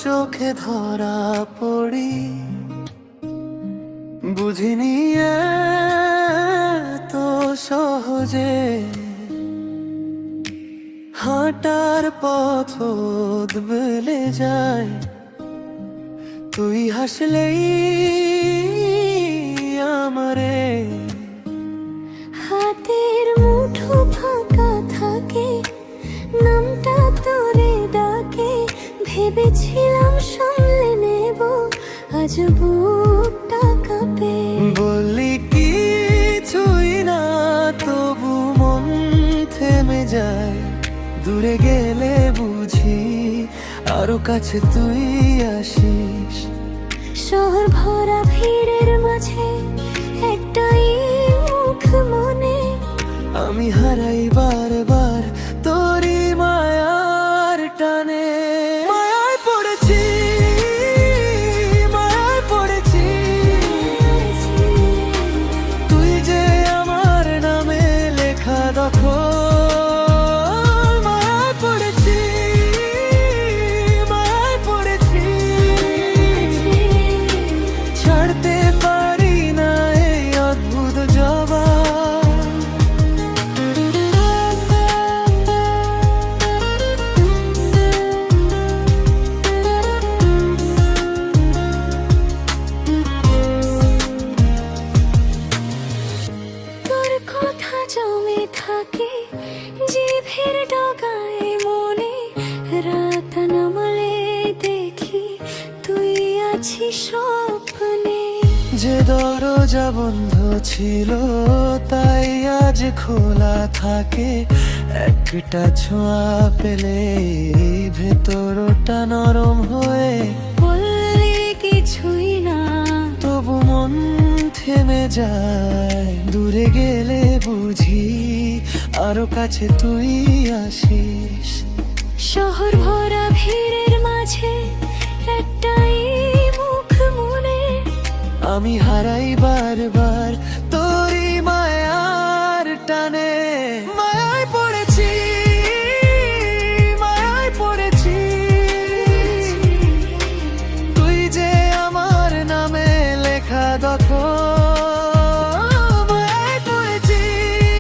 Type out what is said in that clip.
চোখে ধরা পড়ি, বুঝিনি তো সহজে হাঁটার পথ বদলে যায়। তুই হাসলেই আমারে হাতের মুঠো ফাঁকা থাকে, নামটা তোরে ডাকে, ভেবেছিলাম সামলে নেব, আজ বুকটা কাঁপে। বললি কিছুই না, তবু মন থেমে যায়। দূরে গেলে বুঝি আরো কাছে তুই আসিস। শহর ভরা ভিড়ের মাঝে একটাই মুখ মনে, আমি হারাই বারবার তোরই মায়ার টানে। মায়ায় পড়েছি, মায়ায় পড়েছি, তুই যে আমার নামে লেখা দখল। মায়ায় পড়েছি, মায়ায় পড়েছি, ছাড়তে পারি না এই অদ্ভুত জবাব। তোর কথা জমে থাকে জিভের ডগায় মনে, রাত নামলে দেখি তুই আছিস স্বপ্নে। যে দরজা বন্ধ ছিল তাই আজ খোলা থাকে, একটা ছোঁয়া পেলে ভেতরটা নরম হয়ে। বললি কিছুই না, তবু মন থেমে যায়। দূরে গেলে বুঝি আরো কাছে তুই আসিস। শহর ভরা ভিড়ের মাঝে একটাই মুখ মনে, আমি হারাই বারবার তোরই মায়ার টানে।